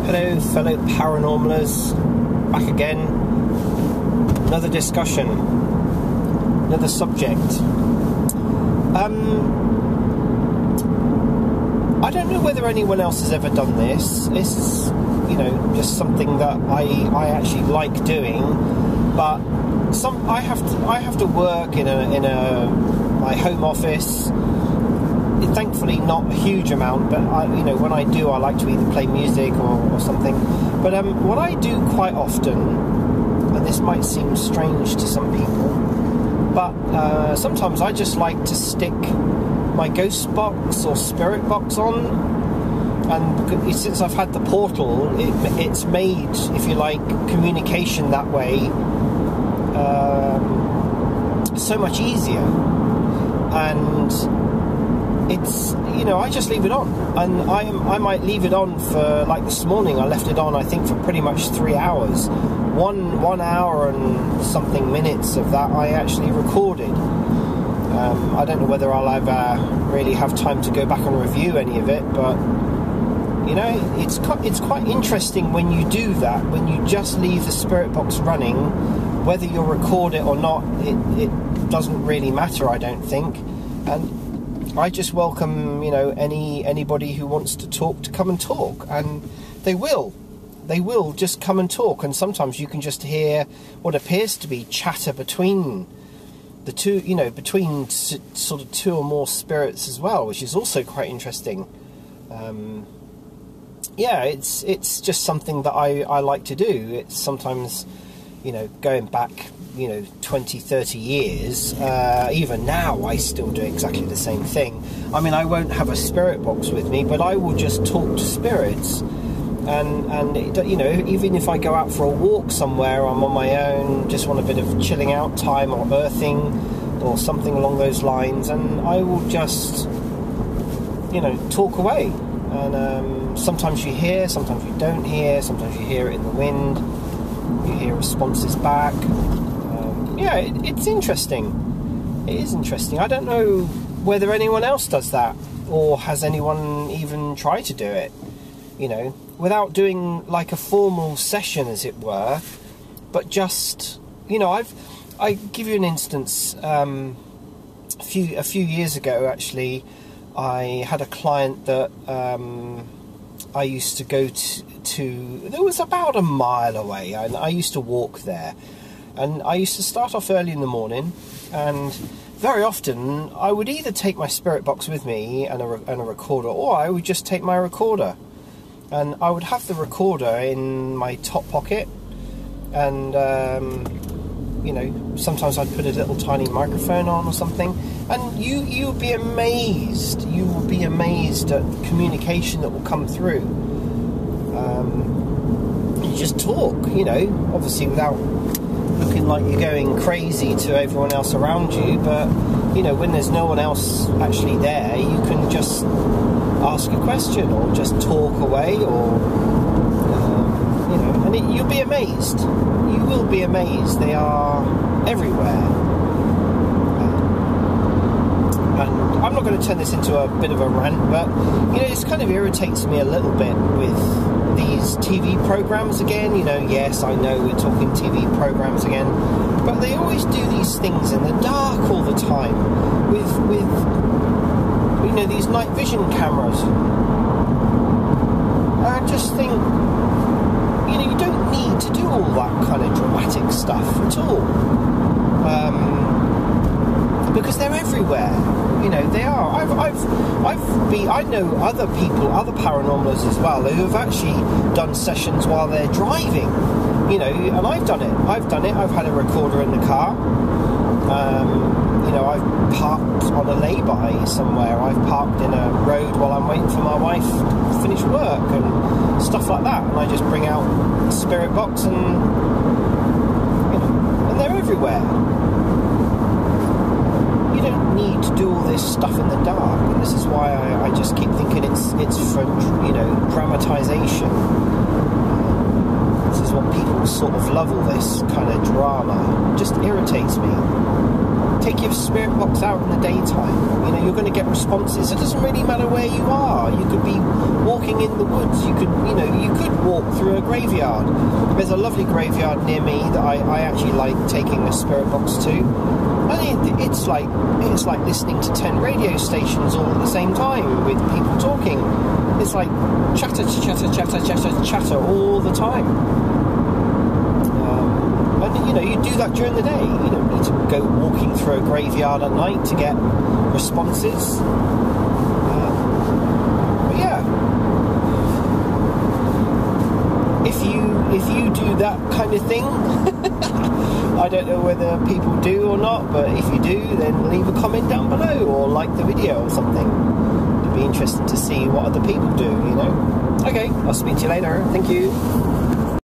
Hello, fellow paranormalers, back again. Another discussion, another subject. I don't know whether anyone else has ever done this. It's, just something that I actually like doing, but I have to work in my home office. Thankfully not a huge amount, but when I do, I like to either play music or something. But what I do quite often, and this might seem strange to some people, but sometimes I just like to stick my ghost box or spirit box on, and since I've had the portal, it's made, if you like, communication that way so much easier. And it's, I just leave it on, and I might leave it on for, like this morning, I left it on, I think, for pretty much 3 hours. One hour and something minutes of that I actually recorded. I don't know whether I'll ever really have time to go back and review any of it, but it's quite interesting when you do that, when you just leave the spirit box running. Whether you'll record it or not, it doesn't really matter, I don't think. And I just welcome, anybody who wants to talk to come and talk, and they will just come and talk. And sometimes you can just hear what appears to be chatter between the two, between sort of two or more spirits as well, which is also quite interesting. It's just something that I like to do. It's sometimes, going back 20, 30 years, even now I still do exactly the same thing. I mean, I won't have a spirit box with me, but I will just talk to spirits, and even if I go out for a walk somewhere, I'm on my own, just want a bit of chilling out time or earthing or something along those lines, and I will just talk away. And sometimes you hear, sometimes you don't hear, sometimes you hear it in the wind, you hear responses back. It's interesting. It is interesting. I don't know whether anyone else does that, or has anyone even tried to do it, without doing like a formal session, as it were, but just, I give you an instance. A few years ago, actually, I had a client that I used to go to. There was about a mile away, and I used to walk there. And I used to start off early in the morning, and very often I would either take my spirit box with me and a recorder, or I would just take my recorder. And I would have the recorder in my top pocket, and sometimes I'd put a little tiny microphone on or something. And you'll be amazed. You will be amazed at communication that will come through. You just talk, obviously without looking like you're going crazy to everyone else around you, but when there's no one else actually there, you can just ask a question or just talk away, or and you'll be amazed. You will be amazed. They are everywhere. And I'm not going to turn this into a bit of a rant, but this kind of irritates me a little bit with these TV programs again. Yes, I know we're talking TV programs again, but they always do these things in the dark all the time with these night vision cameras. And I just think, you don't need to do all that kind of dramatic stuff at all, because they're everywhere. They are. I know other people, other paranormals as well, who have actually done sessions while they're driving. And I've done it. I've had a recorder in the car. I've parked on a lay-by somewhere. I've parked in a road while I'm waiting for my wife to finish work and stuff like that. And I just bring out the spirit box, and and they're everywhere. You don't need to do all this stuff in the dark, and this is why I just keep thinking it's for dramatization. This is what people sort of love, all this kind of drama. It just irritates me. take your spirit box out in the daytime. You know, you're going to get responses. It doesn't really matter where you are. You could be walking in the woods. You could, you know, you could walk through a graveyard. There's a lovely graveyard near me that I actually like taking a spirit box to. And it's like listening to 10 radio stations all at the same time with people talking. It's like chatter all the time. And you know, you do that during the day. You don't need to go walking through a graveyard at night to get responses. But yeah, if you do that kind of thing, I don't know whether people do or not, but if you do, then leave a comment down below or like the video or something. It'd be interesting to see what other people do, you know. Okay, I'll speak to you later. Thank you.